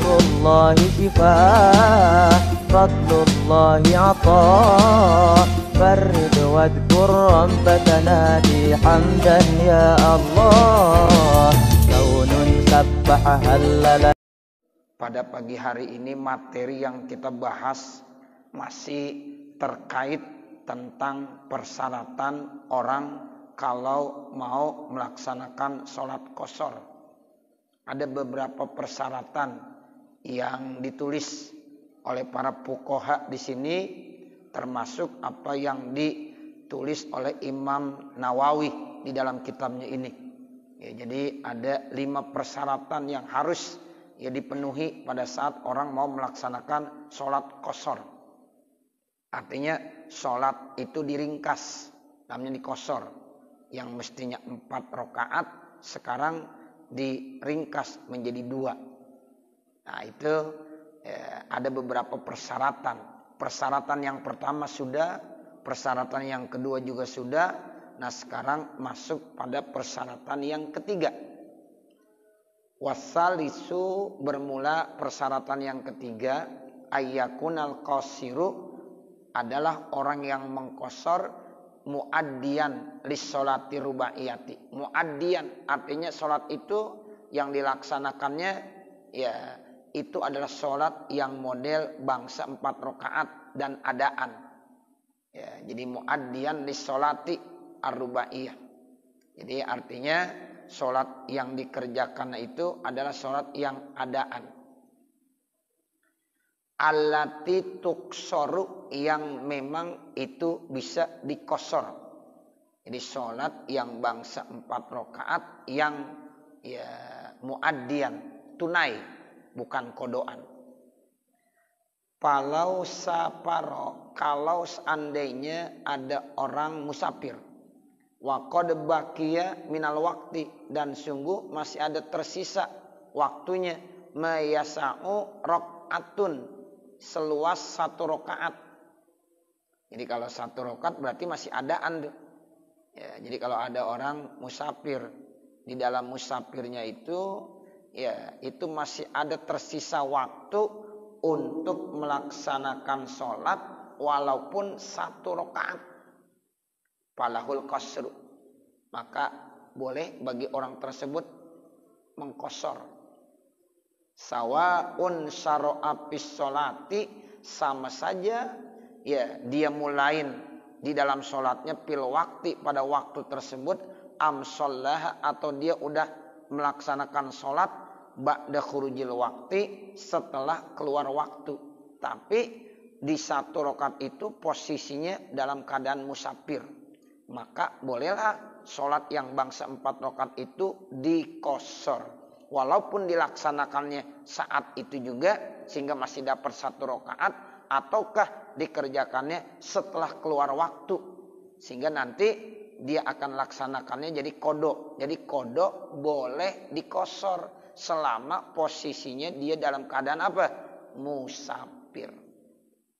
Ilmullahi shifaa, fadlullahi ataa, farrid wadhkur rabbaka nadi hamdan ya Allah, kaunun sabbaha halala. Pada pagi hari ini materi yang kita bahas masih terkait tentang persyaratan orang kalau mau melaksanakan sholat qashar. Ada beberapa persyaratan yang ditulis oleh para fuqaha di sini, termasuk apa yang ditulis oleh Imam Nawawi di dalam kitabnya ini. Ya, jadi ada 5 persyaratan yang harus dipenuhi pada saat orang mau melaksanakan sholat qashar. Artinya sholat itu diringkas, namanya diqashar. Yang mestinya 4 rakaat sekarang diringkas menjadi 2. Nah itu ada beberapa persyaratan. Persyaratan yang pertama sudah, persyaratan yang kedua juga sudah. Nah sekarang masuk pada persyaratan yang ketiga. Wasalisu, bermula persyaratan yang ketiga, ayyakunal qasiru, adalah orang yang mengqashar muaddiyan lissolati rubaiyati. Muaddiyan artinya sholat itu yang dilaksanakannya ya itu adalah sholat yang model bangsa 4 rakaat dan adaan. Ya, jadi muaddiyan lissolati ar-rubaiyah. Jadi artinya sholat yang dikerjakan itu adalah sholat yang adaan. Allati tuqsaru, yang memang itu bisa diqashar. Jadi sholat yang bangsa 4 rakaat yang ya muaddian, tunai, bukan kodoan. Palau saparo, kalau seandainya ada orang musafir. Wa qad baqiya minal waqti, dan sungguh masih ada tersisa waktunya, mayasa'u rakaatun, seluas 1 rakaat. Jadi kalau 1 rakaat berarti masih adaan tuh. Ya, jadi kalau ada orang musafir, di dalam musafirnya itu ya itu masih ada tersisa waktu untuk melaksanakan sholat walaupun 1 rakaat. Falahul qasru, maka boleh bagi orang tersebut mengqashar. Sawaun syara'a fis sholati, sama saja ya dia mulain di dalam sholatnya fil waqti, pada waktu tersebut, am shallaha, atau dia udah melaksanakan sholat ba'da khurujil waqti, setelah keluar waktu, tapi di 1 rakaat itu posisinya dalam keadaan musafir, maka bolehlah sholat yang bangsa 4 rakaat itu diqashar, walaupun dilaksanakannya saat itu juga sehingga masih dapat 1 rakaat, ataukah dikerjakannya setelah keluar waktu sehingga nanti dia akan laksanakannya jadi kodok. Jadi kodok boleh diqashar selama posisinya dia dalam keadaan apa? Musafir.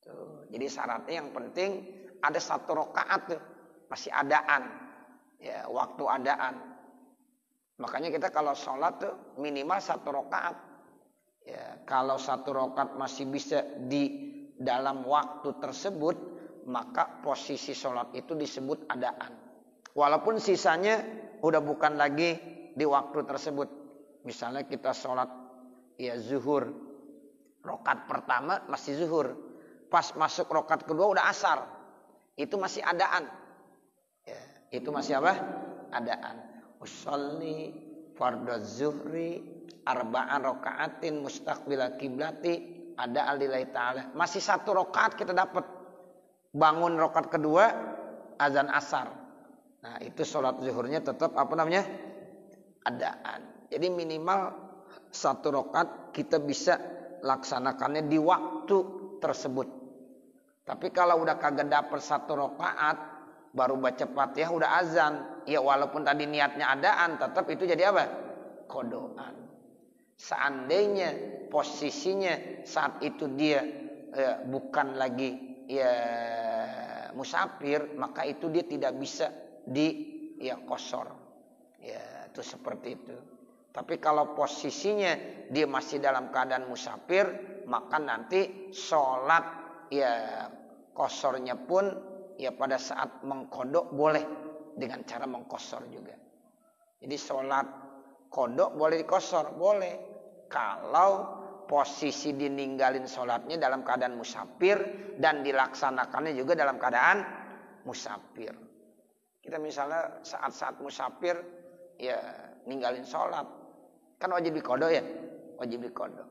Tuh. Jadi syaratnya yang penting ada 1 rakaat tuh. Masih adaan, ya waktu adaan. Makanya kita kalau sholat tuh minimal 1 rakaat. Ya, kalau 1 rakaat masih bisa di dalam waktu tersebut, maka posisi sholat itu disebut adaan. Walaupun sisanya udah bukan lagi di waktu tersebut. Misalnya kita sholat ya zuhur, rakaat pertama masih zuhur, pas masuk rakaat kedua udah asar, itu masih adaan. Ya, itu masih apa? Adaan. Usolli fardhu zuhri arba'an raka'atin mustaqbilal qiblati ada alillahi ta'ala. Masih 1 rakaat kita dapat. Bangun rakaat kedua azan asar. Nah, itu sholat zuhurnya tetap apa namanya? Adaan. Jadi minimal 1 rakaat kita bisa laksanakannya di waktu tersebut. Tapi kalau udah kagak dapat 1 rakaat, baru baca Fatihah udah azan, ya walaupun tadi niatnya adaan, tetap itu jadi apa? Kodoan. Seandainya posisinya saat itu dia bukan lagi ya musafir, maka itu dia tidak bisa di ya qashar. Ya itu seperti itu. Tapi kalau posisinya dia masih dalam keadaan musafir, maka nanti sholat ya kosornya pun ya pada saat mengkodok boleh dengan cara mengkosor juga. Jadi sholat kodok boleh dikosor, boleh. Kalau posisi dininggalin sholatnya dalam keadaan musafir dan dilaksanakannya juga dalam keadaan musafir. Kita misalnya saat-saat musafir ya ninggalin sholat, kan wajib dikodok ya, wajib dikodok.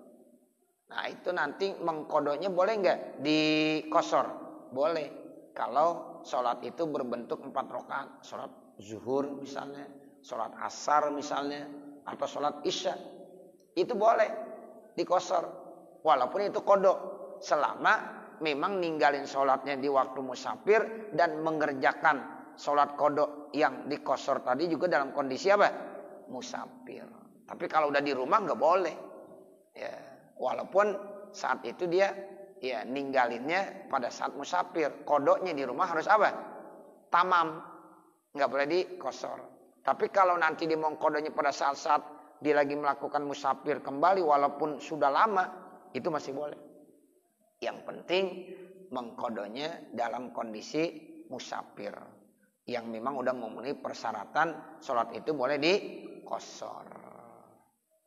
Nah itu nanti mengkodoknya boleh nggak dikosor? Boleh. Kalau sholat itu berbentuk 4 rakaat, sholat zuhur misalnya, sholat asar misalnya, atau sholat isya, itu boleh dikosor. Walaupun itu kodok, selama memang ninggalin sholatnya di waktu musafir dan mengerjakan sholat kodok yang dikosor tadi juga dalam kondisi apa? Musafir. Tapi kalau udah di rumah nggak boleh. Ya, walaupun saat itu dia ya ninggalinnya pada saat musafir, kodoknya di rumah harus apa? Tamam, nggak boleh dikosor. Tapi kalau nanti dia mau kodoknya pada saat-saat dia lagi melakukan musafir kembali, walaupun sudah lama, itu masih boleh. Yang penting mengkodoknya dalam kondisi musafir, yang memang udah memenuhi persyaratan sholat itu boleh dikosor.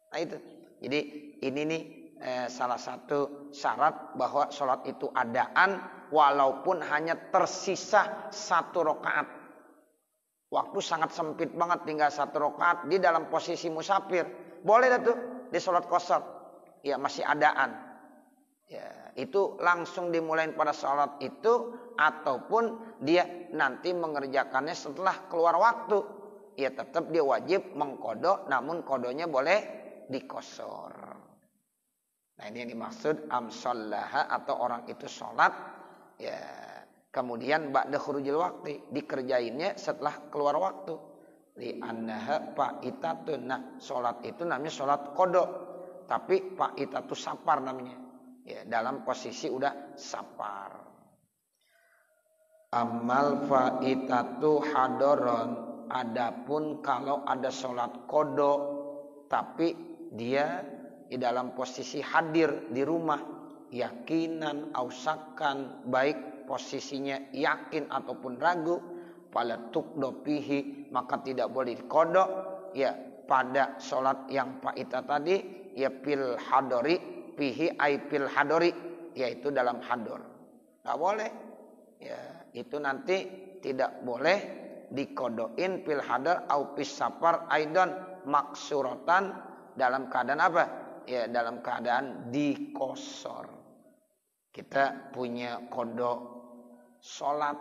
Nah itu, jadi ini nih salah satu syarat bahwa sholat itu adaan walaupun hanya tersisa 1 rakaat. Waktu sangat sempit banget, tinggal 1 rakaat di dalam posisi musafir. Boleh dah tuh di sholat qasar. Ya masih adaan. Ya, itu langsung dimulain pada sholat itu ataupun dia nanti mengerjakannya setelah keluar waktu. Ya tetap dia wajib mengkodok, namun kodonya boleh dikosor. Nah ini yang dimaksud amsallaha, atau orang itu sholat ya kemudian ba'da khurujil waktu, dikerjainnya setelah keluar waktu. Li annaha fa'itatun. Nah sholat itu namanya sholat kodok, tapi fa'itatu sapar namanya. Ya dalam posisi udah sapar. Amal fa'itatu hadoron. Adapun kalau ada sholat kodok tapi dia di dalam posisi hadir di rumah, yakinan ausakan, baik posisinya yakin ataupun ragu, pada tukdopihi, maka tidak boleh dikodok ya pada sholat yang faita tadi, ya pil hadori pihi ay pil hadori, yaitu dalam hador. Nggak boleh ya, itu nanti tidak boleh dikodoin pil hadar au pis safar aidon maksuratan, dalam keadaan apa? Ya dalam keadaan dikosor. Kita punya kodok sholat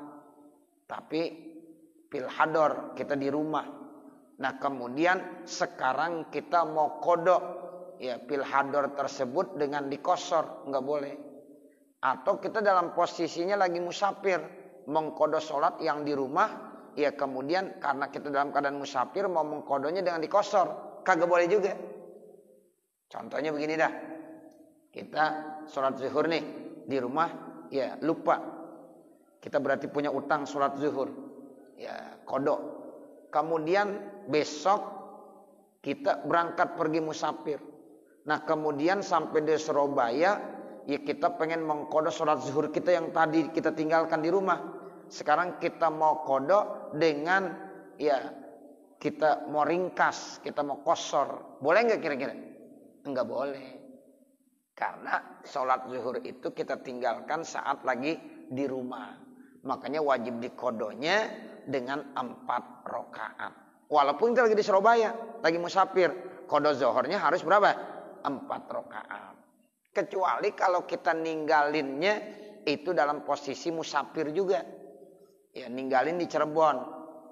tapi pil hador, kita di rumah. Nah kemudian sekarang kita mau kodok ya pil hador tersebut dengan dikosor, nggak boleh. Atau kita dalam posisinya lagi musafir, mengkodok sholat yang di rumah, ya kemudian karena kita dalam keadaan musafir mau mengkodonya dengan dikosor, kagak boleh juga. Contohnya begini dah, kita sholat zuhur nih di rumah, ya lupa, kita berarti punya utang sholat zuhur, ya kodok. Kemudian besok kita berangkat pergi musafir. Nah kemudian sampai di Surabaya, ya kita pengen mengkodok sholat zuhur kita yang tadi kita tinggalkan di rumah. Sekarang kita mau kodok dengan ya kita mau ringkas, kita mau kosor, boleh nggak kira-kira? Enggak boleh. Karena sholat zuhur itu kita tinggalkan saat lagi di rumah. Makanya wajib dikodonya dengan 4 rakaat. Walaupun kita lagi di Surabaya, lagi musafir, kodo zuhurnya harus berapa? 4 rakaat. Kecuali kalau kita ninggalinnya itu dalam posisi musafir juga. Ya ninggalin di Cirebon,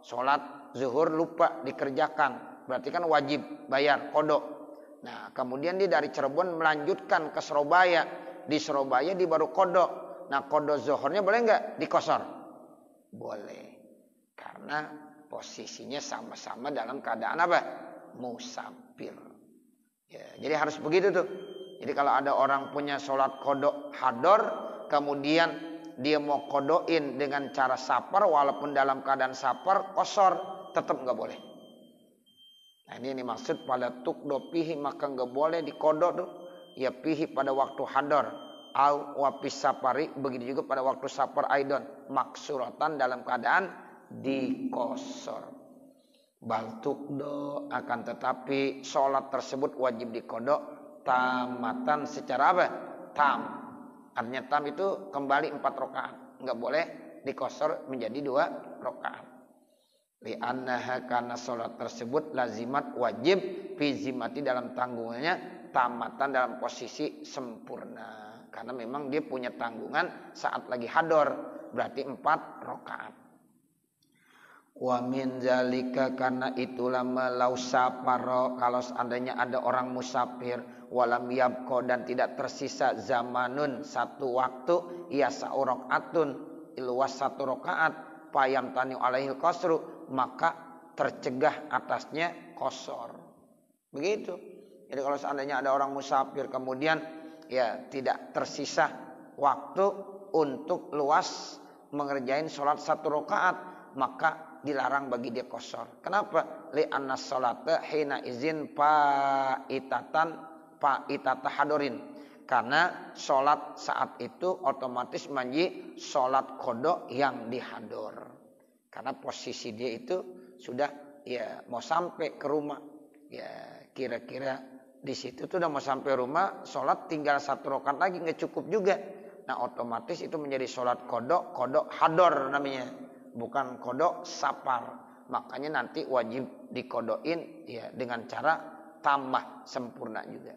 sholat zuhur lupa dikerjakan, berarti kan wajib bayar kodok. Nah kemudian dia dari Cirebon melanjutkan ke Surabaya, di Surabaya dia baru kodok. Nah kodok zuhurnya boleh nggak dikosor? Boleh, karena posisinya sama-sama dalam keadaan apa? Musafir. Ya, jadi harus begitu tuh. Jadi kalau ada orang punya sholat kodok hador, kemudian dia mau kodoin dengan cara safar, walaupun dalam keadaan safar kosor, tetap nggak boleh. Nah ini yang dimaksud pada tukdo pihi, maka nggak boleh dikodok tuh. Ya pihi pada waktu hadar. Au wapis sapari, begitu juga pada waktu safar aidon. Maksuratan dalam keadaan dikosor. Bal tukdo, akan tetapi sholat tersebut wajib dikodok tamatan secara apa? Tam. Artinya tam itu kembali 4 rakaat. Nggak boleh dikosor menjadi 2 rakaat. Li'annaha, karena sholat tersebut lazimat wajib fi zimati dalam tanggungannya, tamatan dalam posisi sempurna. Karena memang dia punya tanggungan saat lagi hador, berarti 4 rakaat. Wa min zalika, karena itulah melau saparo, kalau seandainya ada orang musafir, walam yabko, dan tidak tersisa zamanun, satu waktu, ya sa'urokatun, luas 1 rakaat, payam tani alaihil qasru, maka tercegah atasnya qasar. Begitu. Jadi kalau seandainya ada orang musafir kemudian ya tidak tersisa waktu untuk luas mengerjain sholat 1 rakaat, maka dilarang bagi dia qasar. Kenapa? Li'anna sholata hina izin fa'itata hadorin. Karena sholat saat itu otomatis menjadi sholat kodok yang dihador. Karena posisi dia itu sudah ya mau sampai ke rumah. Ya kira-kira di situ tuh udah mau sampai rumah, sholat tinggal 1 rakaat lagi, nggak cukup juga. Nah otomatis itu menjadi sholat kodok hador namanya, bukan kodok sapar. Makanya nanti wajib dikodokin ya dengan cara tambah sempurna juga.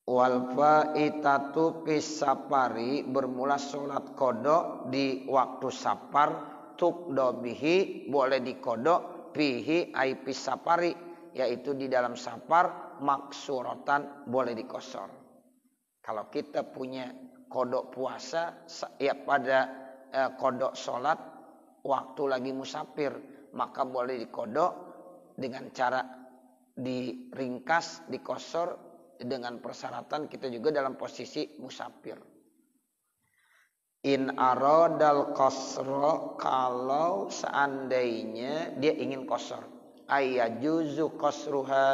Wal faitatu fis sapari, bermula sholat kodok di waktu sapar, tukdo bihi, boleh dikodok, bihi aipis sapari, yaitu di dalam sapar, maksuratan, boleh dikosor. Kalau kita punya kodok puasa ya pada kodok sholat waktu lagi musafir, maka boleh dikodok dengan cara diringkas, dikosor, dengan persyaratan kita juga dalam posisi musafir. In aradal qasra, kalau seandainya dia ingin qasar, ayajuzu qasruha,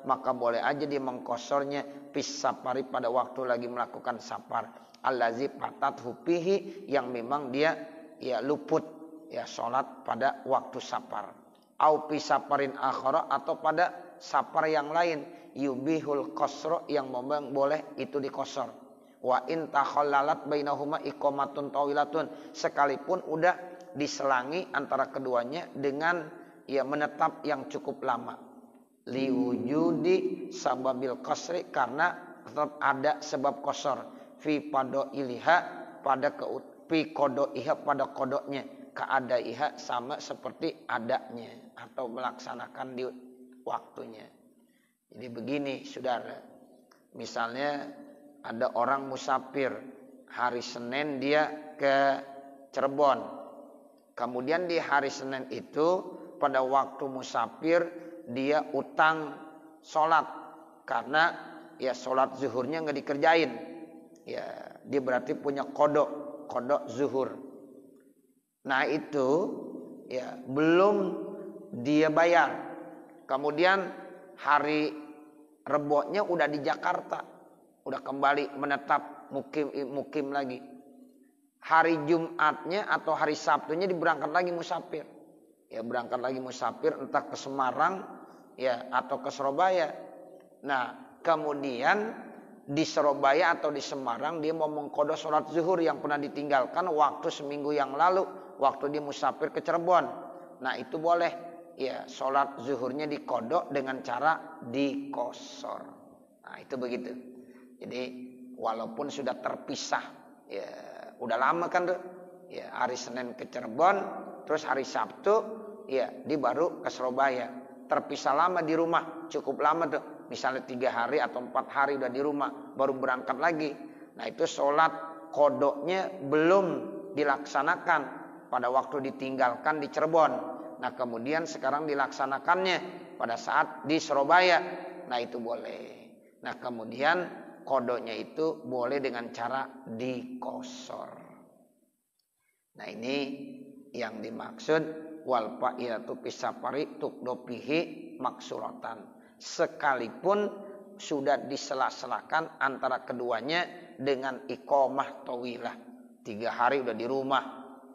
maka boleh aja dia mengkosornya fis safari, pada waktu lagi melakukan safar, allazi fatathu fihi, yang memang dia ya luput ya salat pada waktu safar, au fi safarin akhara, atau pada safar yang lain, yubihul qasra, yang memang boleh itu dikosor. Wa in takhallalat bainahuma iqamatun tawilatun, sekalipun udah diselangi antara keduanya dengan ya menetap yang cukup lama. Liwujudi sababil qasri, karena tetap ada sebab qasar. Fi pado iliha, pada fi kodo iha, pada kodoknya, keadaiha, sama seperti adanya atau melaksanakan di waktunya. Jadi begini saudara, misalnya ada orang musafir, hari Senin dia ke Cirebon, kemudian di hari Senin itu pada waktu musafir dia utang sholat, karena ya sholat zuhurnya nggak dikerjain, ya dia berarti punya kodok zuhur. Nah itu ya belum dia bayar, kemudian hari Reboknya udah di Jakarta, udah kembali menetap mukim lagi. Hari Jumatnya atau hari Sabtunya diberangkat lagi musafir. Ya berangkat lagi musafir entah ke Semarang ya atau ke Surabaya. Nah, kemudian di Surabaya atau di Semarang dia mau mengkodok sholat zuhur yang pernah ditinggalkan waktu seminggu yang lalu, waktu dia musafir ke Cirebon. Nah, itu boleh. Ya, sholat zuhurnya dikodok dengan cara dikosor. Nah, itu begitu. Jadi, walaupun sudah terpisah, ya udah lama kan tuh. Ya, hari Senin ke Cirebon, terus hari Sabtu, ya dia baru ke Surabaya. Terpisah lama di rumah, cukup lama tuh. Misalnya 3 hari atau 4 hari udah di rumah, baru berangkat lagi. Nah, itu sholat kodoknya belum dilaksanakan pada waktu ditinggalkan di Cirebon. Nah kemudian sekarang dilaksanakannya pada saat di Surabaya. Nah itu boleh. Nah kemudian kodoknya itu boleh dengan cara dikosor. Nah ini yang dimaksud wal fa'ilatu pisapari tukdopihi maksuratan. Sekalipun sudah disela-selakan antara keduanya dengan iqamah tawilah. 3 hari udah di rumah.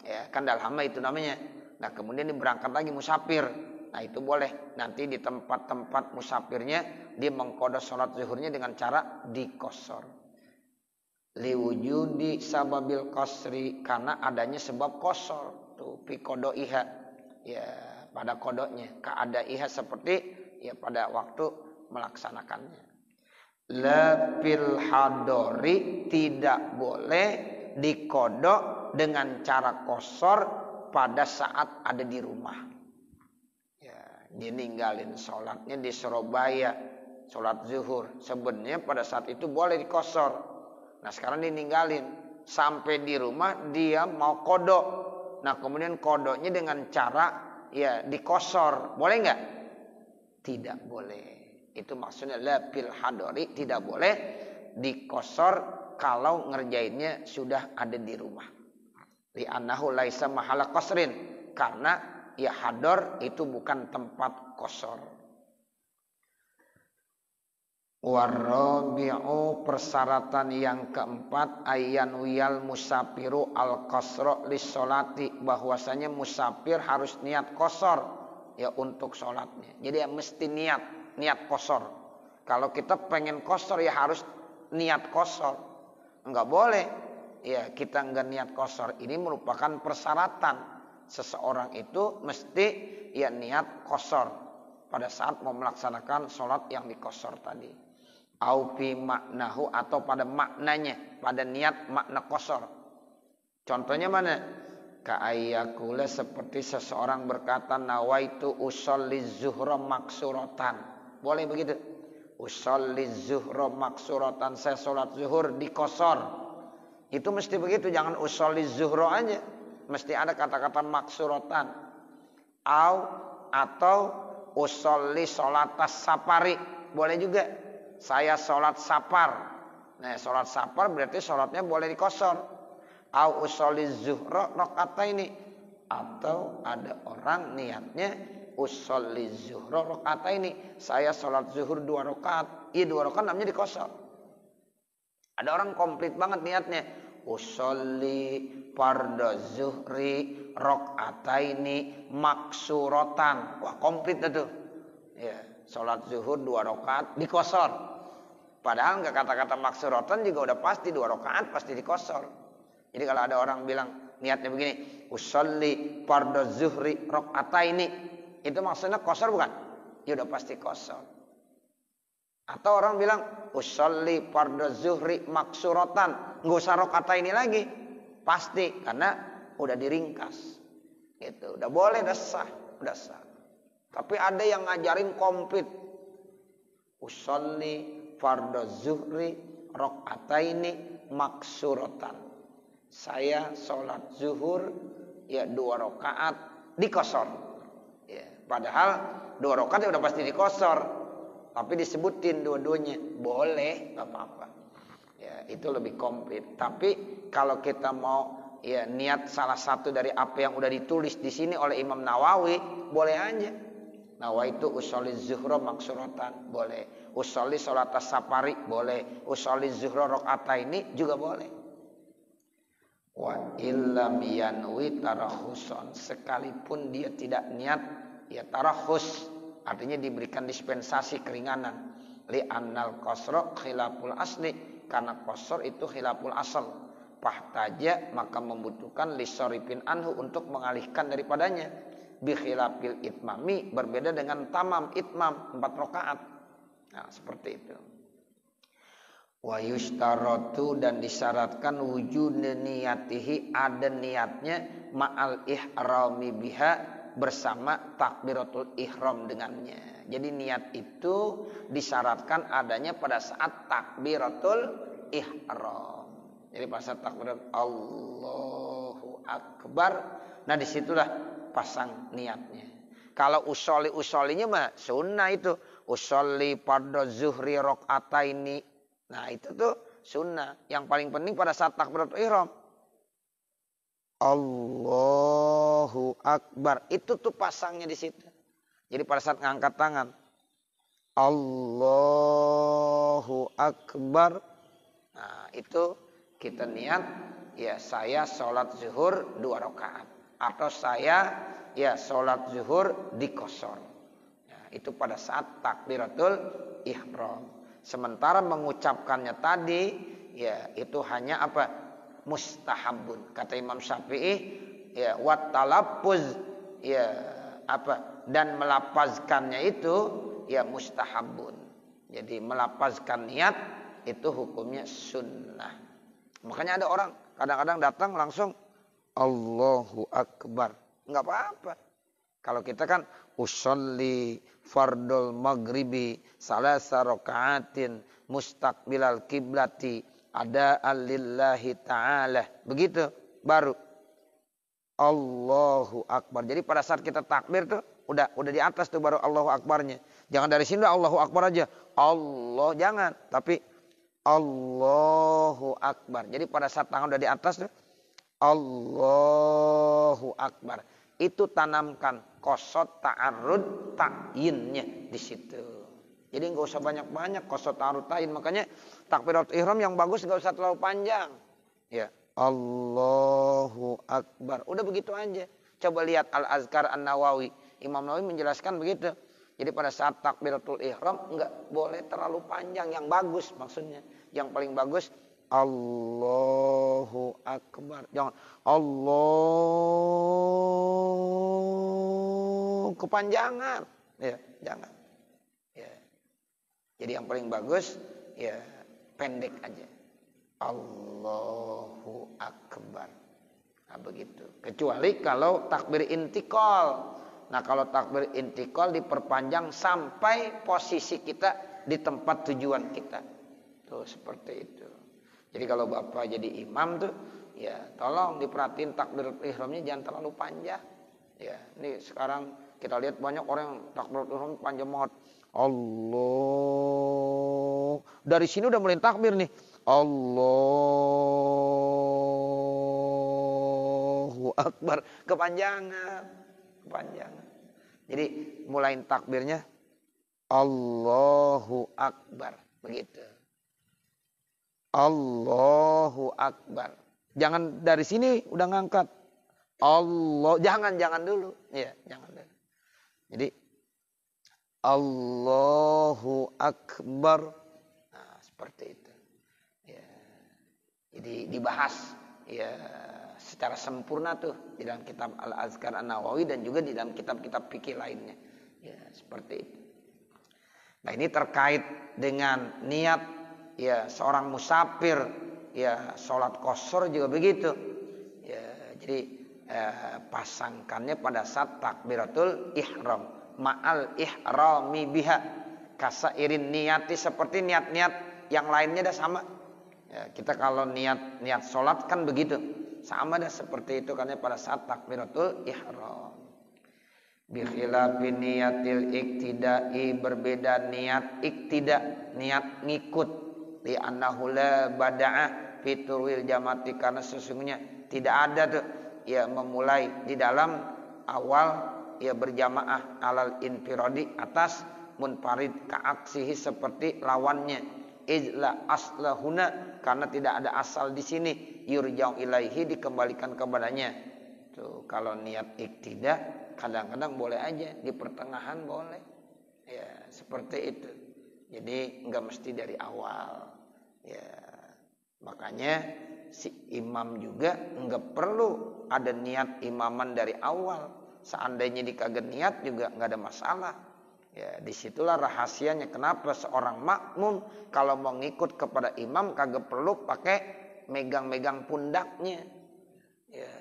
Ya, kan dalhama itu namanya. Nah, kemudian diberangkat lagi musafir. Nah, itu boleh. Nanti di tempat-tempat musafirnya dia mengqada salat zuhurnya dengan cara dikosor. Liwujudi sababil qasri, karena adanya sebab qasar tuh fi qadaiha, ya pada kodoknya, ka'adaiha seperti ya pada waktu melaksanakannya. La fil hadori, tidak boleh dikodok dengan cara qasar pada saat ada di rumah. Ya, dia ninggalin sholatnya di Surabaya, sholat zuhur, sebenarnya pada saat itu boleh dikosor. Nah, sekarang dia ninggalin sampai di rumah dia mau kodok. Nah, kemudian kodoknya dengan cara ya dikosor, boleh nggak? Tidak boleh. Itu maksudnya la fil hadori, tidak boleh dikosor kalau ngerjainnya sudah ada di rumah. Li annahu laisa mahala qasrin, karena ya hador itu bukan tempat kosor. Warabi'u, persyaratan yang keempat, ayyan wiyal musafiru al qasra lis-sholati, bahwasanya musafir harus niat qasar ya untuk sholatnya. Jadi ya mesti niat qasar. Kalau kita pengen qasar ya harus niat qasar. Enggak boleh ya kita enggak niat qasar. Ini merupakan persyaratan seseorang itu mesti ya niat qasar pada saat mau melaksanakan sholat yang dikosor tadi. Au fi maknahu, atau pada maknanya, pada niat makna qasar. Contohnya mana? Ka'ayyakula, seperti seseorang berkata nawaitu usolli zuhra maksuratan. Boleh begitu? Usolli zuhra maksuratan, saya sholat zuhur dikosor. Itu mesti begitu, jangan usolli zuhra aja. Mesti ada kata-kata maksuratan. Atau usolli sholatas sapari. Boleh juga. Saya sholat sapar. Nah, sholat sapar berarti sholatnya boleh dikosor. Au usolli zuhra rakaataini, atau ada orang niatnya usolli zuhra rakaataini, saya sholat zuhur 2 rakaat. Iya 2 rakaat namanya dikosor. Ada orang komplit banget niatnya usolli fardhu zuhri rakaataini maksuratan. Wah, komplit itu. Ya, sholat zuhur 2 rakaat dikosor. Padahal nggak kata-kata maksuratan juga udah pasti 2 rakaat pasti dikosor. Jadi kalau ada orang bilang niatnya begini, usolli fardhu zuhri rakaataini, itu maksudnya kosor bukan? Ya udah pasti kosor. Atau orang bilang usolli fardhu zuhri maksuratan, nggak usah rakaataini lagi, pasti karena udah diringkas. Gitu, udah boleh, udah sah. Tapi ada yang ngajarin komplit. Usolli fardhu zuhri rakaataini maksuratan. Saya sholat zuhur ya 2 rakaat dikosor. Ya, padahal 2 rakaat ya udah pasti dikosor. Tapi disebutin dua-duanya, boleh, enggak apa-apa. Ya, itu lebih komplit. Tapi kalau kita mau ya niat salah satu dari apa yang udah ditulis di sini oleh Imam Nawawi, boleh aja. Nawaitu usolli zuhra maksuratan, boleh. Usolli sholatas sapari, boleh. Usolli zuhra rakaataini juga boleh. Wa illam yanwi tarahusan, sekalipun dia tidak niat ya tarahus, artinya diberikan dispensasi keringanan. Li annal qasra khilaful asli, karena qasar itu khilaful asal. Fahtaja, maka membutuhkan lisoripin anhu, untuk mengalihkan daripadanya. Bi khilafil itmami, berbeda dengan tamam itmam 4 rakaat. Nah, seperti itu. Wa yushtaratu, dan disyaratkan wujud niyatihi, ada niatnya ma'al ihrami biha, bersama takbiratul ihram dengannya. Jadi niat itu disyaratkan adanya pada saat takbiratul ihram. Jadi pada saat takbiratul Allahu Akbar, nah disitulah pasang niatnya. Kalau usolinya mah sunnah itu. Usolli fardhu zuhri rakaataini. Nah, itu tuh sunnah. Yang paling penting pada saat takbiratul ihram. Allahu Akbar. Itu tuh pasangnya di situ. Jadi pada saat ngangkat tangan, Allahu Akbar. Nah, itu kita niat, ya saya sholat zuhur 2 rakaat. Atau saya ya sholat zuhur di qashar. Ya, itu pada saat takbiratul ihram. Sementara mengucapkannya tadi, ya itu hanya apa? Mustahabun. Kata Imam Syafi'i, ya wat talaffuz, ya apa? Dan melapazkannya itu ya mustahabun. Jadi melapazkan niat itu hukumnya sunnah. Makanya ada orang kadang-kadang datang langsung Allahu Akbar. Enggak apa-apa. Kalau kita kan usolli fardul maghribi salasa rakaatin mustaqbilal kiblati ada lillahi ta'ala. Begitu baru Allahu Akbar. Jadi pada saat kita takbir tuh udah di atas tuh baru Allahu Akbarnya. Jangan dari sini udah Allahu Akbar aja. Allah jangan, tapi Allahu Akbar. Jadi pada saat tangan udah di atas tuh Allahu Akbar. Itu tanamkan qasad ta'arrud ta'yinnya di situ. Jadi enggak usah banyak-banyak qasad ta'arrud ta'yin. Makanya takbiratul ihram yang bagus enggak usah terlalu panjang. Ya, Allahu Akbar. Udah begitu aja. Coba lihat Al-Azkar An-Nawawi. Imam Nawawi menjelaskan begitu. Jadi pada saat takbiratul ihram enggak boleh terlalu panjang, yang bagus maksudnya. Yang paling bagus Allahu Akbar. Jangan Allah kepanjangan. Ya, jangan. Ya. Jadi yang paling bagus ya pendek aja. Allahu Akbar. Nah, begitu. Kecuali kalau takbir intikal. Nah, kalau takbir intikal diperpanjang sampai posisi kita di tempat tujuan kita. Tuh seperti itu. Jadi kalau Bapak jadi imam tuh, ya tolong diperhatiin takbir ihramnya jangan terlalu panjang. Ya, ini sekarang kita lihat banyak orang yang takbir ihram panjang banget. Allah. Dari sini udah mulai takbir nih. Allahu Akbar. Kepanjangan. Jadi mulai takbirnya Allahu Akbar. Begitu. Allahu Akbar. Jangan dari sini udah ngangkat. Allah, jangan dulu. Ya, jangan dulu. Jadi Allahu Akbar. Nah, seperti itu. Ya. Jadi dibahas ya secara sempurna tuh di dalam kitab Al-Azkar An-Nawawi dan juga di dalam kitab-kitab fikih lainnya. Ya, seperti itu. Nah, ini terkait dengan niat ya seorang musafir ya sholat qashar juga begitu. Ya, jadi pasangkannya pada saat takbiratul ihram ma'al ihrami biha kasairin niyati, seperti niat-niat yang lainnya dah sama. Ya, kita kalau niat sholat kan begitu. Sama dah seperti itu karena pada saat takbiratul ihram. Bi khilafi niyatil iktidai, berbeda niat iktida, niat ngikut. Li annahu la bada'ah fiturwil jamati, karena sesungguhnya tidak ada tuh ya memulai di dalam awal ya berjamaah alal infiradi atas munfarid kaaksihi seperti lawannya. Izla aslahuna, karena tidak ada asal di sini. Yurja'u ilaihi, dikembalikan kepadanya. Tuh kalau niat iktida kadang-kadang boleh aja di pertengahan boleh. Ya, seperti itu. Jadi enggak mesti dari awal. Ya. Makanya si imam juga enggak perlu ada niat imaman dari awal. Seandainya dikagak niat juga enggak ada masalah. Ya, disitulah rahasianya kenapa seorang makmum kalau mau ngikut kepada imam kagak perlu pakai megang-megang pundaknya. Ya,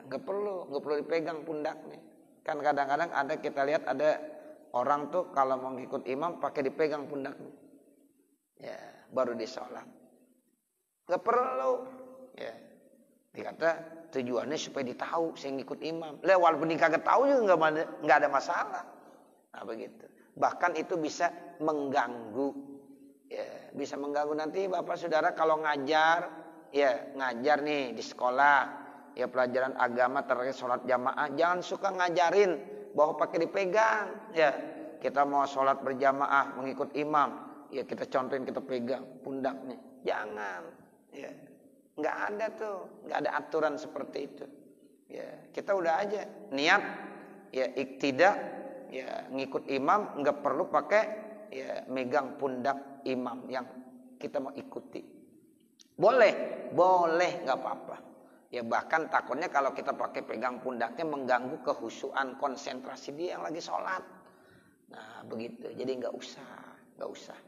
enggak perlu dipegang pundaknya. Kan kadang-kadang ada, kita lihat ada orang tuh kalau mau ngikut imam pakai dipegang pundaknya. Ya, baru disolat. Enggak perlu. Ya. Dikata tujuannya supaya ditahu saya ngikut imam. Lah walaupun kagak tahu juga enggak ada masalah. Nah, begitu. Bahkan itu bisa mengganggu. Ya, bisa mengganggu nanti Bapak Saudara kalau ngajar, ya ngajar nih di sekolah. ya pelajaran agama terkait sholat jamaah, jangan suka ngajarin bahwa pakai dipegang. Ya, kita mau sholat berjamaah mengikut imam, ya kita contohin, kita pegang pundaknya. Jangan. Ya, nggak ada tuh, nggak ada aturan seperti itu. Ya, kita udah aja niat, ya iktidak, ya ngikut imam, nggak perlu pakai ya megang pundak imam yang kita mau ikuti. Boleh nggak apa-apa. Ya bahkan takutnya kalau kita pakai pegang pundaknya mengganggu kehusuan konsentrasi dia yang lagi sholat. Nah begitu, jadi nggak usah.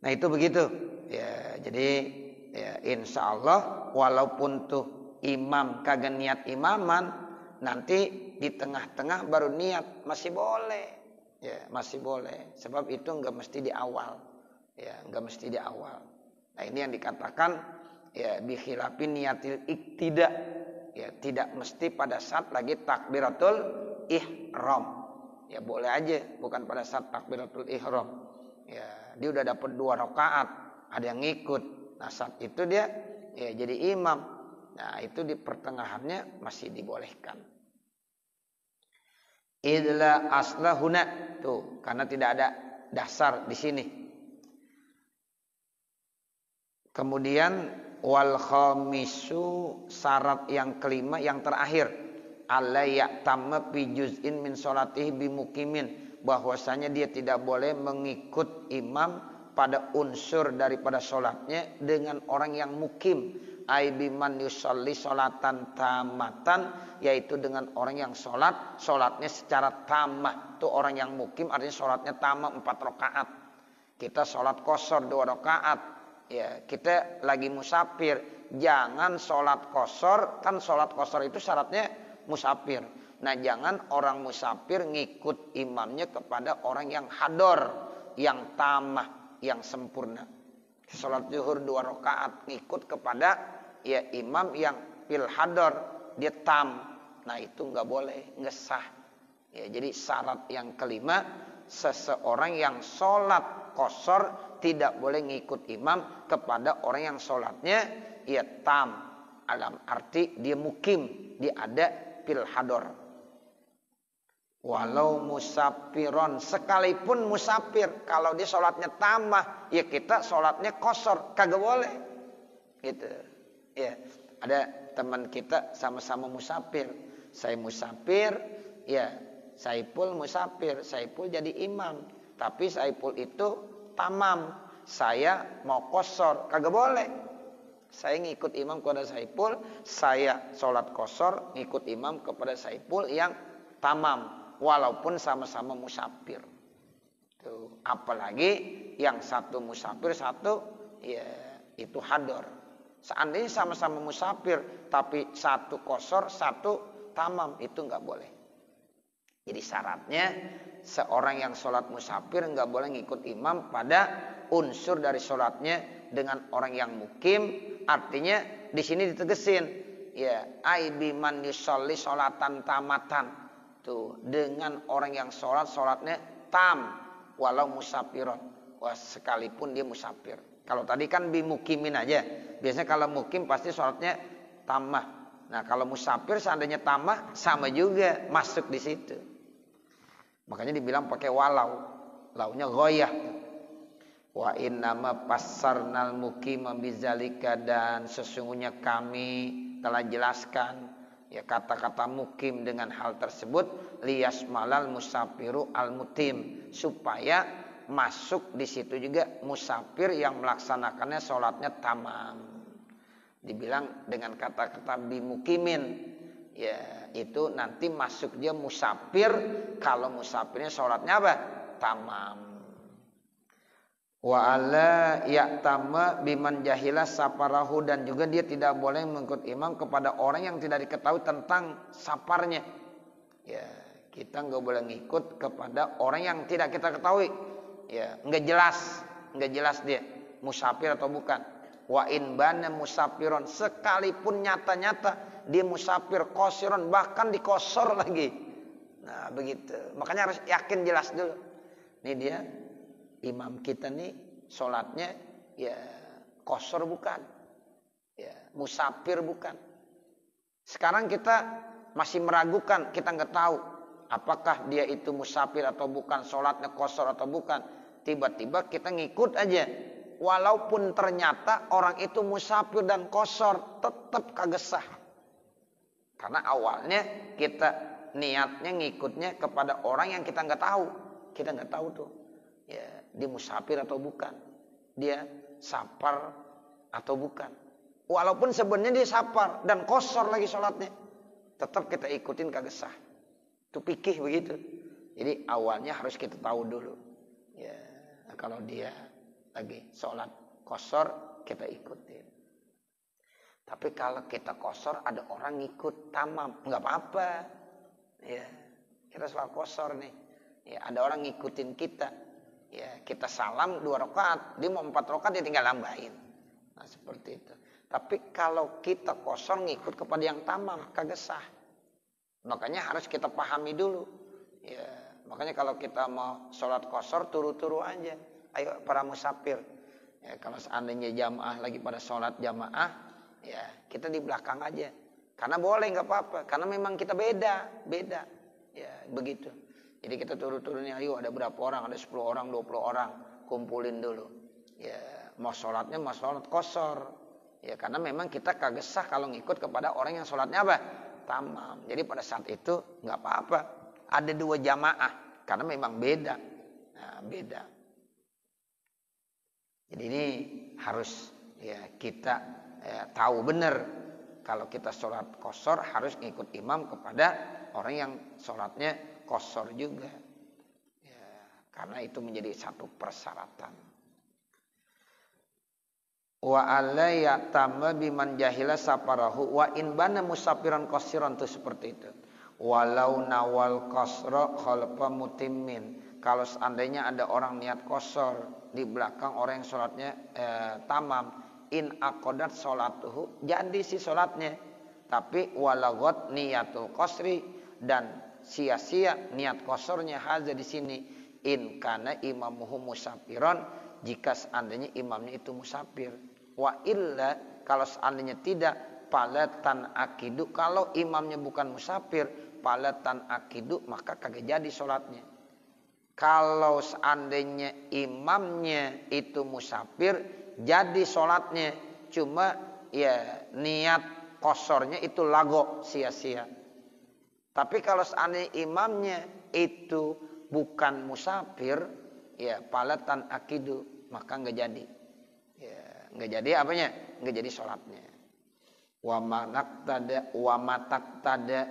Nah itu begitu. Ya jadi ya insya Allah walaupun tuh imam kagak niat imaman, nanti di tengah-tengah baru niat masih boleh. Ya masih boleh. Sebab itu nggak mesti di awal. Ya nggak mesti di awal. Nah ini yang dikatakan ya bikhilafi niatil iktida, ya tidak mesti pada saat lagi takbiratul ihram. Ya boleh aja bukan pada saat takbiratul ihram. Ya dia udah dapat 2 rakaat, ada yang ngikut. Nah saat itu dia ya jadi imam. Nah itu di pertengahannya masih dibolehkan. Idla aslahuna tuh karena tidak ada dasar di sini. Kemudian wal khamisu, syarat yang kelima yang terakhir, alla ya'tamma fi juz'in min sholatihi bimukimin, bahwasanya dia tidak boleh mengikut imam pada unsur daripada sholatnya dengan orang yang mukim, ai biman yusolli sholatan tamatan, yaitu dengan orang yang sholatnya secara tamah. Itu orang yang mukim artinya sholatnya tamah 4 rakaat. Kita sholat qashar 2 rakaat. Ya, kita lagi musafir, jangan sholat qashar, kan sholat qashar itu syaratnya musafir. Nah, jangan orang musafir ngikut imamnya kepada orang yang hador, yang tamah, yang sempurna. Sholat zuhur 2 rakaat ngikut kepada ya imam yang fil hador, dia tam. Nah, itu nggak boleh, nggak sah. Ya, jadi syarat yang kelima, seseorang yang sholat qashar tidak boleh ngikut imam kepada orang yang sholatnya ya tam, dalam arti dia mukim, dia ada fil hador. Walau musafiron, sekalipun musafir, kalau dia sholatnya tamah, ya kita sholatnya qashar, kagak boleh. Gitu. Ya, ada teman kita sama-sama musafir. Saya musafir, ya Saipul musafir, Saipul jadi imam, tapi Saipul itu tamam, saya mau qashar, kagak boleh. Saya ngikut imam kepada Saipul, saya sholat qashar ngikut imam kepada Saipul yang tamam, walaupun sama-sama musafir. Tuh, apalagi yang satu musafir, satu ya itu hador. Seandainya sama-sama musafir, tapi satu qashar, satu tamam, itu nggak boleh. Jadi syaratnya seorang yang sholat musafir nggak boleh ngikut imam pada unsur dari sholatnya dengan orang yang mukim. Artinya di sini ditegesin ya aibiman yusolli sholatan tamatan, tuh dengan orang yang sholatnya tam walau musafiron, wah sekalipun dia musafir. Kalau tadi kan bimukimin aja, biasanya kalau mukim pasti sholatnya tamah. Nah kalau musafir seandainya tamah sama juga masuk di situ. Makanya dibilang pakai walau, launya ghoyah. Wa innama passarnal mukima bizalika, dan sesungguhnya kami telah jelaskan ya kata-kata mukim dengan hal tersebut, liyasmalal musafiru al mutim, supaya masuk di situ juga musafir yang melaksanakannya sholatnya tamam. Dibilang dengan kata-kata bimukimin, ya itu nanti masuk dia musafir kalau musafirnya sholatnya apa? Tamam. Wa alla ya'tama biman jahila safarahu, dan juga dia tidak boleh mengikut imam kepada orang yang tidak diketahui tentang safarnya. Ya, kita nggak boleh ngikut kepada orang yang tidak kita ketahui. Ya, nggak jelas dia musafir atau bukan. Wa in bana musafiron, sekalipun nyata-nyata dia musafir qasiron, bahkan dikosor lagi. Nah, begitu. Makanya harus yakin jelas dulu. Ini dia imam kita nih sholatnya ya qasar bukan, ya musafir bukan. Sekarang kita masih meragukan, kita nggak tahu apakah dia itu musafir atau bukan, sholatnya qashar atau bukan. Tiba-tiba kita ngikut aja. Walaupun ternyata orang itu musafir dan qashar, tetap kagak sah. Karena awalnya kita niatnya ngikutnya kepada orang yang kita nggak tahu. Kita nggak tahu tuh, ya dia musafir atau bukan, dia safar atau bukan. Walaupun sebenarnya dia safar dan qashar lagi sholatnya, tetap kita ikutin kagak sah. Itu fikih begitu. Jadi awalnya harus kita tahu dulu. Ya, kalau dia lagi sholat qashar kita ikutin. Tapi kalau kita qashar ada orang ngikut tamam, nggak apa-apa. Ya, kita sholat qashar nih. Ya, ada orang ngikutin kita. Ya, kita salam 2 rakaat, dia mau 4 rakaat dia tinggal nambahin. Nah, seperti itu. Tapi kalau kita qashar ngikut kepada yang tamam, kagak sah. Makanya harus kita pahami dulu. Ya, makanya kalau kita mau sholat qashar turu-turu aja. Ayo para musafir. Ya, kalau seandainya jamaah lagi pada sholat jamaah, ya kita di belakang aja. Karena boleh, nggak apa-apa. Karena memang kita beda. Ya, begitu. Jadi kita turun-turunnya, ayo ada berapa orang, ada 10 orang, 20 orang, kumpulin dulu. Ya, mau sholatnya mau sholat qashar. Ya, karena memang kita kagak sah kalau ngikut kepada orang yang sholatnya apa? Tamam. Jadi pada saat itu nggak apa-apa. Ada 2 jamaah, karena memang beda. Nah, beda. Jadi ini harus ya kita tahu benar. Kalau kita sholat qashar harus ngikut imam kepada orang yang sholatnya qashar juga. Ya, karena itu menjadi satu persyaratan. Wa alaya tamma biman jahila safarahu wa in bana musafiran qasiran, itu seperti itu. Walau nawal qasra khalfa mutimmin. Kalau seandainya ada orang niat qashar di belakang orang yang sholatnya tamam, in aqadat sholatuhu, jadi si sholatnya. Tapi walagot niatul qasri, dan sia-sia niat qasarnya. Haza di sini in kana imamuhu musafiron, jika seandainya imamnya itu musafir. Wa illa, kalau seandainya tidak, palatan akidu, kalau imamnya bukan musafir, palatan akidu, maka kagak jadi sholatnya. Kalau seandainya imamnya itu musafir, jadi sholatnya, cuma ya niat qasarnya itu lago, sia-sia. Tapi kalau seandainya imamnya itu bukan musafir, ya palatan akidu, maka nggak jadi. Ya, nggak jadi apanya? Nggak jadi sholatnya. Wa matak tada,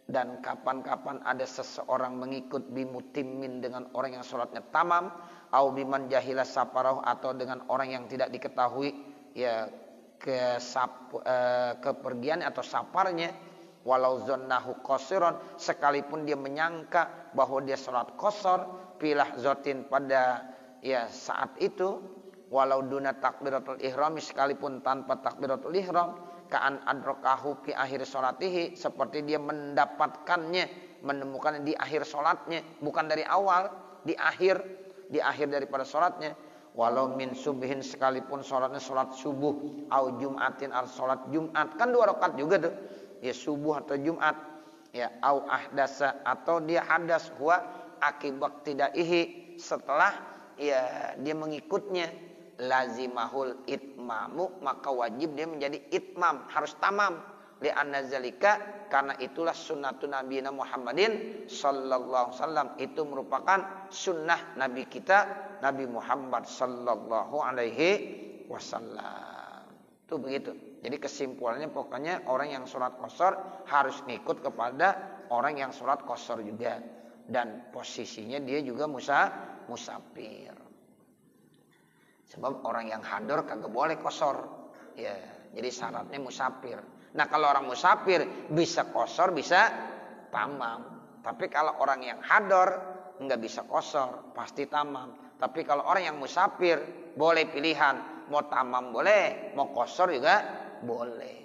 dan kapan-kapan ada seseorang mengikut bimutimmin, dengan orang yang sholatnya tamam, au biman jahila safarahu, atau dengan orang yang tidak diketahui ya kepergian atau safarnya, walau zonnahu qasiran, sekalipun dia menyangka bahwa dia sholat qashar, pilah zotin pada ya saat itu, walau duna takbiratul ihram, sekalipun tanpa takbiratul ihram, ka'an adrakahu fi akhir sholatihi, seperti dia mendapatkannya, menemukannya di akhir sholatnya, bukan dari awal, di akhir daripada sholatnya. Walau min subihin, sekalipun sholatnya sholat subuh, au jumatin, al sholat jumat, kan 2 rakaat juga tuh, ya subuh atau jumat, ya au ahdasa, atau dia hadas, huwa akibat tidaihi, setelah ya dia mengikutnya, lazimahul itmamu, maka wajib dia menjadi itmam, harus tamam. Li'anna zalika, karena itulah sunnatun nabiyina Muhammadin sallallahu alaihi wasallam, itu merupakan sunnah nabi kita Nabi Muhammad sallallahu alaihi wasallam. Itu begitu. Jadi kesimpulannya pokoknya orang yang sholat qashar harus ngikut kepada orang yang sholat qashar juga, dan posisinya dia juga musafir. Sebab orang yang hadar kagak boleh qashar. Ya, jadi syaratnya musafir. Nah, kalau orang musafir bisa qashar, bisa tamam. Tapi kalau orang yang hadar enggak bisa qashar, pasti tamam. Tapi kalau orang yang musafir boleh pilihan, mau tamam boleh, mau qashar juga boleh.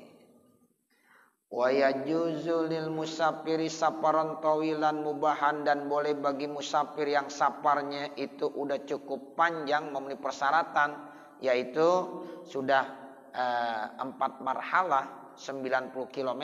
Wa yajuzu lil musafiri safaran tawilan mubahan, dan boleh bagi musafir yang safarnya itu udah cukup panjang, memenuhi persyaratan, yaitu sudah 4 marhalah 90 km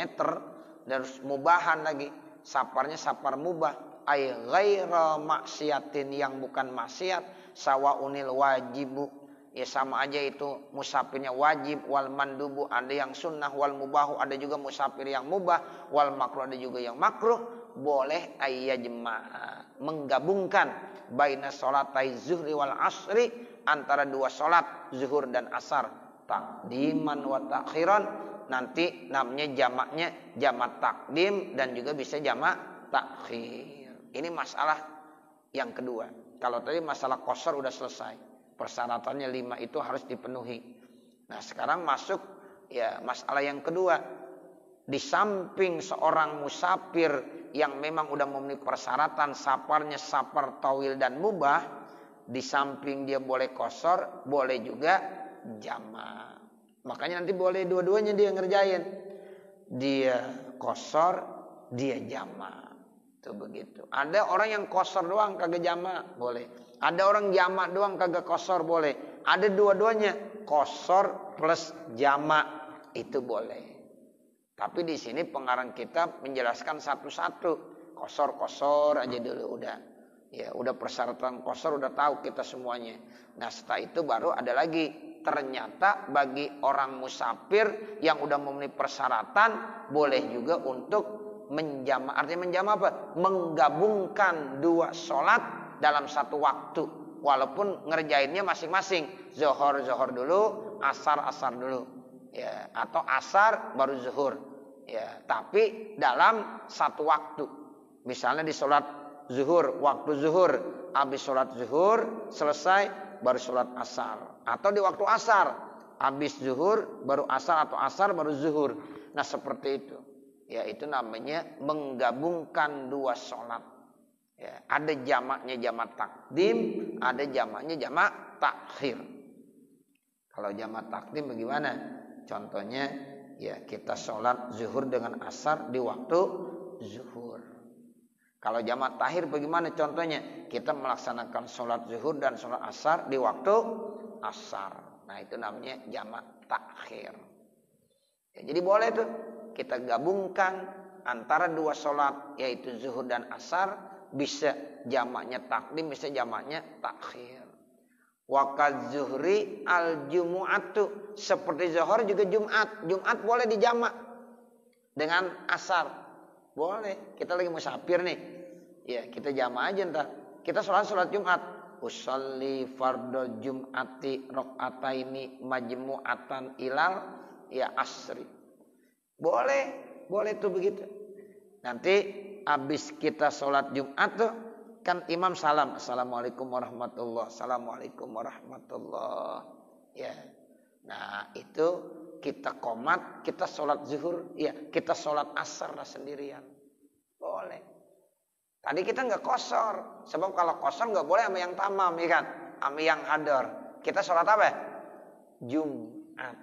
dan mubahan lagi. Safarnya safar mubah, ay ghaira maksiatin, yang bukan maksiat, sawaunil wajibu, ya sama aja itu musafirnya wajib, wal mandubu ada yang sunnah, wal mubahu ada juga musafir yang mubah, wal makruh ada juga yang makruh. Boleh ayyajma'a, menggabungkan baina sholatai zuhri wal asri, antara dua sholat zuhur dan asar, takdiman wa takhiran. Nanti namanya jamaknya jamak takdim dan juga bisa jamak takhir. Ini masalah yang kedua. Kalau tadi masalah qasar udah selesai, persyaratannya 5 itu harus dipenuhi. Nah sekarang masuk ya masalah yang kedua. Di samping seorang musafir yang memang udah memenuhi persyaratan, safarnya safar tawil dan mubah, di samping dia boleh qasar, boleh juga jamak. Makanya nanti boleh dua-duanya dia ngerjain. Dia qasar, dia jamak. Itu begitu. Ada orang yang qasar doang kagak jamak, boleh. Ada orang jamak doang kagak qasar, boleh. Ada dua-duanya, qasar plus jamak, itu boleh. Tapi di sini pengarang kitab menjelaskan satu-satu. Qasar aja dulu udah. Ya, udah persyaratan qasar udah tahu kita semuanya. Nah, setelah itu baru ada lagi. Ternyata bagi orang musafir yang udah memenuhi persyaratan boleh juga untuk menjamak. Artinya menjamak apa? Menggabungkan dua sholat dalam satu waktu. Walaupun ngerjainnya masing-masing. Zuhur dulu, asar dulu. Ya, atau asar baru zuhur. Ya, tapi dalam satu waktu. Misalnya di sholat zuhur, waktu zuhur. Habis sholat zuhur, selesai, baru sholat asar. Atau di waktu asar, habis zuhur baru asar, atau asar baru zuhur. Nah seperti itu. Ya itu namanya menggabungkan dua sholat. Ya, ada jamaknya jamak takdim, ada jamaknya jamak takhir. Kalau jamak takdim bagaimana? Contohnya ya kita sholat zuhur dengan asar di waktu zuhur. Kalau jamak takhir bagaimana contohnya? Kita melaksanakan sholat zuhur dan sholat asar di waktu asar. Nah itu namanya jamak takhir. Ya, jadi boleh tuh kita gabungkan antara dua sholat yaitu zuhur dan asar, bisa jamaknya takdim, bisa jamaknya takhir. Wakaz zuhri al jumu'atu, seperti zuhur juga Jumat. Jumat boleh dijamak dengan asar. Boleh. Kita lagi musafir nih. Ya kita jamak aja ntar. Kita sholat Jumat. Usolli fardhu jum'ati rakaataini majmu'atan ilal ya asri. Boleh tuh begitu. Nanti habis kita sholat Jumat tuh kan imam salam, assalamualaikum warahmatullah, assalamualaikum warahmatullah. Ya. Nah itu kita qomat, kita sholat zuhur, ya kita sholat asar lah sendirian. Boleh. Tadi kita nggak qasar, sebab kalau qasar nggak boleh sama yang tamam, ya kan? Sama yang hadar. Kita sholat apa? Jumat.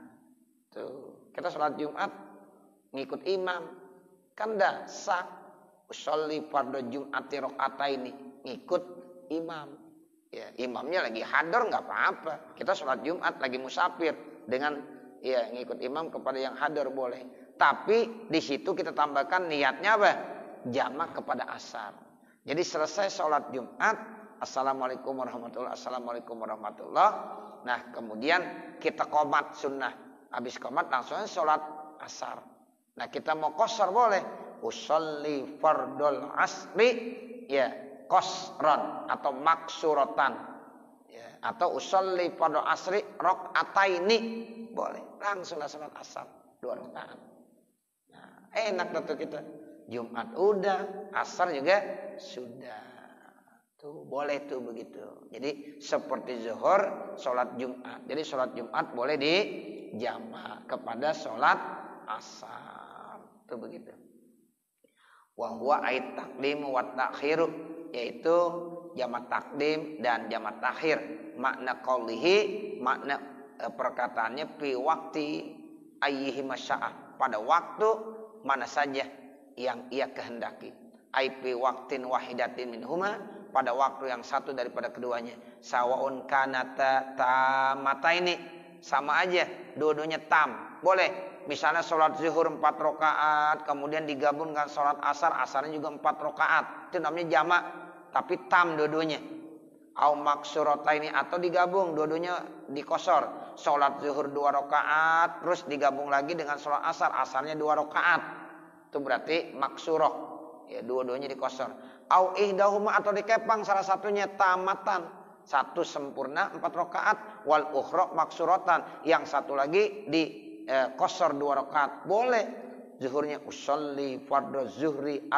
Tuh, kita sholat Jumat ngikut imam, kan dah sah. Usolli fardhu jum'ati rakaataini, ngikut imam. Ya, imamnya lagi hadar nggak apa-apa. Kita sholat Jumat lagi musafir dengan ya ngikut imam kepada yang hadar boleh. Tapi di situ kita tambahkan niatnya apa? Jamak kepada asar. Jadi selesai sholat Jumat, assalamualaikum warahmatullah, assalamualaikum warahmatullah. Nah kemudian kita qomat sunnah. Habis qomat langsung sholat asar. Nah kita mau qasar boleh. Usolli fardul asri ya qasran atau maksuratan. Ya, atau usolli fardul asri rakaataini boleh. Langsung sholat asar 2 rakaat. Nah, enak tuh kita. Jumat udah, asar juga sudah. Tuh boleh tuh begitu. Jadi seperti zuhur, sholat Jumat. Jadi sholat Jumat boleh dijamak kepada sholat asar. Tuh begitu. Wa huwa ait takdim wa takhiru, yaitu jamak takdim dan jamak takhir. Makna qaulihi, makna perkataannya fi waqti ayyihi masya'ah, pada waktu mana saja yang ia kehendaki. Aipi waktin wahidatin minhuma, pada waktu yang satu daripada keduanya. Sawaun kanata tamata ini, sama aja, dua-duanya tam. Boleh. Misalnya sholat zuhur 4 rakaat, kemudian digabung dengan sholat asar, asarnya juga 4 rakaat. Itu namanya jamak, tapi tam dua-duanya. Au maksurataini, atau digabung dua-duanya dikosor. Sholat zuhur 2 rakaat, terus digabung lagi dengan sholat asar, asarnya 2 rakaat. Itu berarti maksuroh. Ya, dua-duanya dikosor. Au ihdahuma, atau dikepang salah satunya tamatan. Satu sempurna 4 rakaat, wal ukhra maksuratan. Yang satu lagi di kosor 2 rakaat. Boleh. Zuhurnya usolli fardhu zuhri 4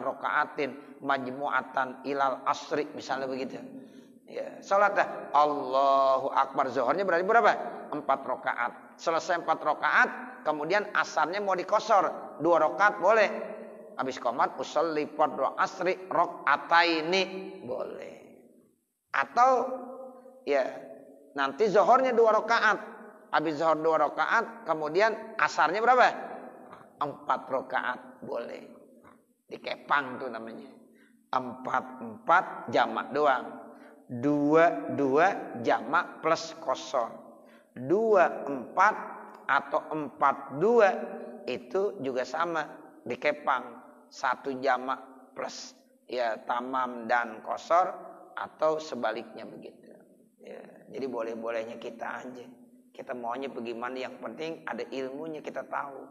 rakaatin majmu'atan ilal asri, misalnya begitu. Ya, salatnya Allahu Akbar, zuhurnya berarti berapa? 4 rakaat. Selesai 4 rakaat, kemudian asarnya mau dikosor 2 rakaat, boleh. Habis qomat usolli fardhu asri rakaataini, boleh. Atau ya nanti zuhurnya 2 rakaat. Habis zuhur 2 rakaat, kemudian asarnya berapa? 4 rakaat, boleh. Dikepang tuh namanya. 4 jamak doang. 2 jamak plus kosor. 2 4 atau 4 2 itu juga sama, dikepang. 1 jamak plus ya tamam dan kosor, atau sebaliknya begitu. Ya, jadi boleh-bolehnya kita aja. Kita maunya bagaimana, yang penting ada ilmunya, kita tahu.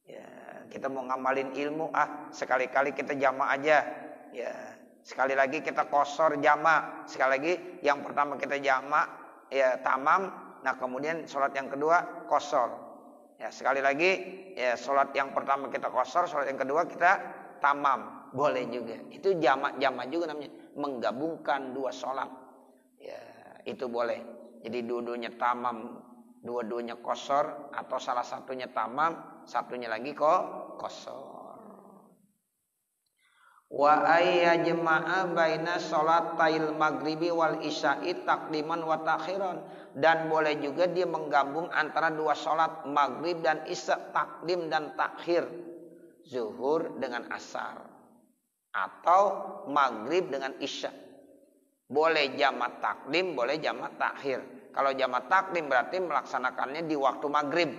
Ya, kita mau ngamalin ilmu, sekali-kali kita jamak aja. Ya, sekali lagi kita kosor jamak. Sekali lagi yang pertama kita jamak, ya tamam. Nah, kemudian sholat yang kedua kosor. Ya, sekali lagi ya sholat yang pertama kita kosor, sholat yang kedua kita tamam. Boleh juga. Itu jamak-jamak juga namanya, menggabungkan 2 sholat. Ya, itu boleh. Jadi dua-duanya tamam, dua-duanya kosor, atau salah satunya tamam, satunya lagi kosor. Wa ayyajma'a baina sholatail maghribi wal isya'i taqdiman wa ta'khiran. Dan boleh juga dia menggabung antara 2 sholat maghrib dan isya, takdim dan takhir. Zuhur dengan asar, atau maghrib dengan isya. Boleh jamak takdim, boleh jamak takhir. Kalau jamak takdim berarti melaksanakannya di waktu maghrib.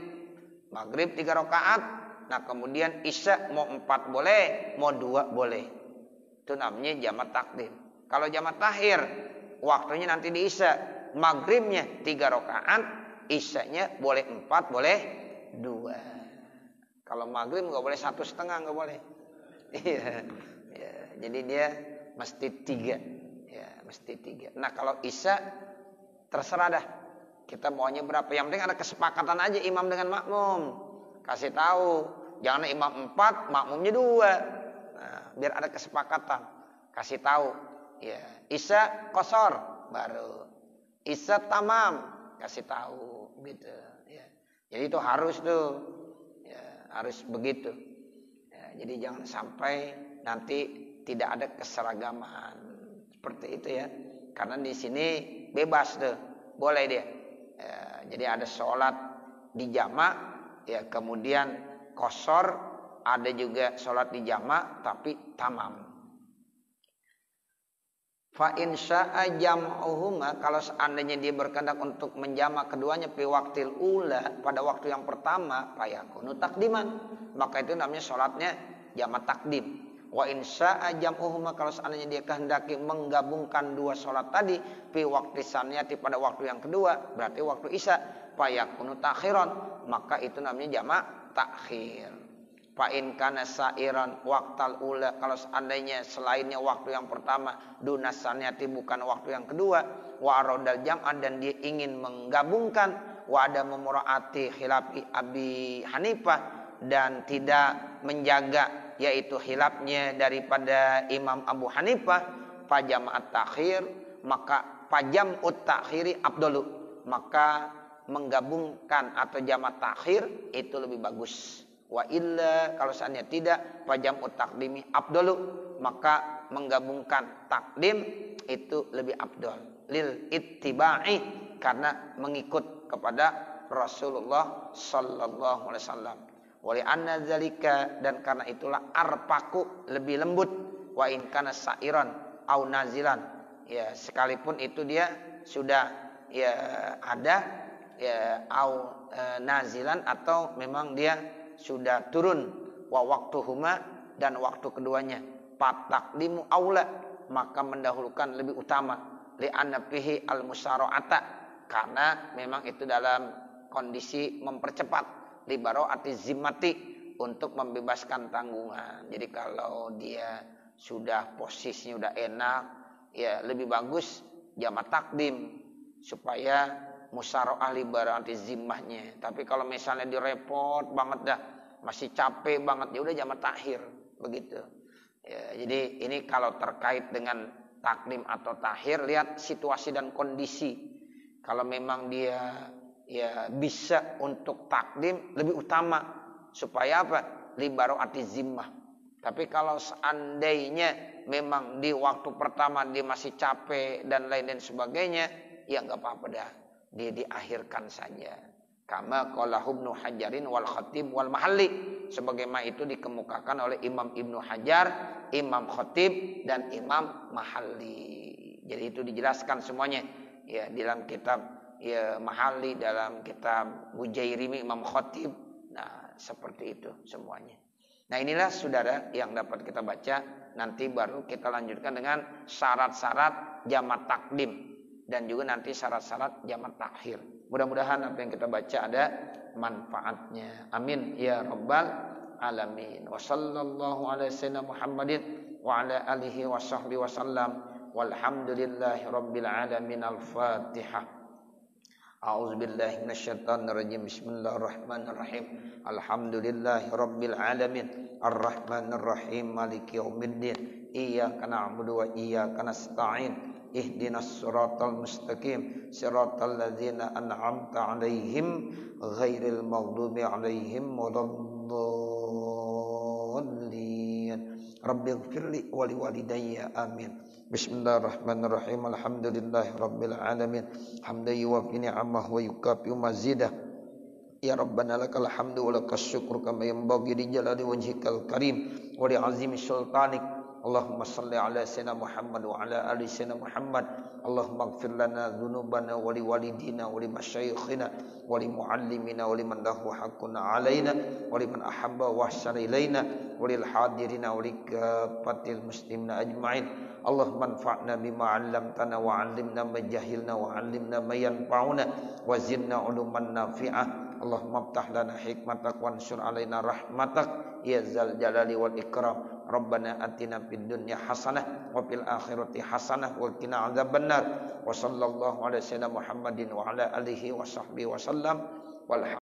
Maghrib 3 rakaat. Nah, kemudian isya mau 4 boleh, mau 2 boleh. Itu namanya jamak takdim. Kalau jamak takhir, waktunya nanti di isya. Maghribnya 3 rakaat, isyanya boleh 4, boleh 2. Kalau maghrib nggak boleh 1,5, nggak boleh. Iya. Ya, jadi dia mesti 3. Ya, mesti 3. Nah, kalau isya terserah dah. Kita maunya berapa? Yang penting ada kesepakatan aja imam dengan makmum. Kasih tahu, jangan imam 4, makmumnya 2. Nah, biar ada kesepakatan. Kasih tahu, ya, isya kosor baru. Isya tamam, kasih tahu gitu, ya. Jadi itu harus tuh. Ya, harus begitu. Ya, jadi jangan sampai nanti tidak ada keseragaman seperti itu ya. Karena di sini bebas tuh, boleh dia. Ya, jadi ada sholat di jamak, ya kemudian kosor, ada juga sholat di jamak tapi tamam. Fa in syaa jam'uhuma, kalau seandainya dia berkehendak untuk menjamak keduanya fi waqtil ula, pada waktu yang pertama, fayakunu takdiman, maka itu namanya sholatnya jamak takdim. Wa in syaa jam'uhuma, kalau seandainya dia kehendaki menggabungkan 2 sholat tadi fi waqti saniyati, pada waktu yang kedua, berarti waktu isya, fayakunu takhiran, maka itu namanya jamak takhir. Fa in kana sairan waqtal ula, kalau seandainya selainnya waktu yang pertama, dunas saniyati, bukan waktu yang kedua, wa aradal jam'a, dan dia ingin menggabungkan, wa ada memuraati khilafi Abi Hanifah, dan tidak menjaga yaitu khilafnya daripada Imam Abu Hanifah, fa jama'at takhir, maka fajam'ut takhiri afdalu, maka menggabungkan atau jamak takhir itu lebih bagus. Wa illa, kalau seandainya tidak, fajam'ut taqdimi afdalu, maka menggabungkan takdim itu lebih afdal. Lil ittiba'i, karena mengikut kepada Rasulullah sallallahu alaihi wasallam. Wa li anna dzalika, dan karena itulah arpaku, lebih lembut. Wa in kana sairan au nazilan, ya sekalipun itu dia sudah ya ada ya au nazilan atau memang dia sudah turun, wa waktuhuma dan waktu keduanya, fataqdimu aula maka mendahulukan lebih utama, li'anna fihi al-musara'ata karena memang itu dalam kondisi mempercepat, li bara'ati zimmati untuk membebaskan tanggungan. Jadi kalau dia sudah posisinya udah enak, ya lebih bagus jamak takdim supaya musara'ah li bara'ati zimmahnya. Tapi kalau misalnya direpot banget dah, masih capek banget, ya udah jamak takhir begitu. Ya, jadi ini kalau terkait dengan takdim atau takhir, lihat situasi dan kondisi. Kalau memang dia ya bisa untuk takdim lebih utama supaya apa? Li bara'ati zimmah. Tapi kalau seandainya memang di waktu pertama dia masih capek dan lain dan sebagainya, ya nggak apa-apa dah, dia diakhirkan saja. Kama qala Ibnu Hajarin wal Khatib wal Mahalli, sebagaimana itu dikemukakan oleh Imam Ibnu Hajar, Imam Khatib dan Imam Mahalli. Jadi itu dijelaskan semuanya ya dalam kitab ya Mahalli, dalam kitab Bujairimi Imam Khatib. Nah, seperti itu semuanya. Nah, inilah saudara yang dapat kita baca. Nanti baru kita lanjutkan dengan syarat-syarat jamak takdim dan juga nanti syarat-syarat jamak takhir. Mudah-mudahan apa yang kita baca ada manfaatnya. Amin ya rabbal alamin. Wa sallallahu ala sayyidina Muhammadin wa ala alihi wa sahbihi wa sallam. Walhamdulillahi rabbil alamin. Al-Fatihah. A'udzubillahi minasyaitonir rajim. Bismillahirrahmanirrahim. Alhamdulillahi rabbil alamin. Arrahmanir rahim. Maliki yaumiddin. Iyyaka na'budu wa iyyaka nasta'in. Ihdinas siratal mustaqim, siratal ladzina an'amta 'alaihim ghairil maghdubi 'alaihim waladdallin. Rabbighfirli wa liwalidayya amin. Bismillahirrahmanirrahim. Alhamdulillahi rabbil alamin. Hamdan yuwaffi ni'amahu wa yukafi mazidah. Ya Rabbana lakal hamdu wa lakas syukru kama yanbaghi li jalali wajhikal karim wa li 'azimi sultanik. Allahumma salli ala sayyidina Muhammad wa ala ali sayyidina Muhammad. Allahumma ighfir lana dhunubana wa li walidina wa li masyayikhina wa li muallimina wa liman lahu haqqun alaina wa liman ahabba wa ahsana ilaina wa lil hadirina wa li kafatil muslimina ajma'in. Allahumma anfa'na bima 'allamtana wa 'allimna ma jahilna wa 'allimna ma yanfa'una wa zidna 'uluman nafi'ah. Allahumma iftah lana hikmatak wansur alaina rahmatak ya zal jalali wal ikram. Rabbana atina fid dunya hasanah wa fil akhirati hasanah wa qina adzabannar. Wa sallallahu ala sayyidina Muhammadin wa ala alihi wa sahbihi wa sallam.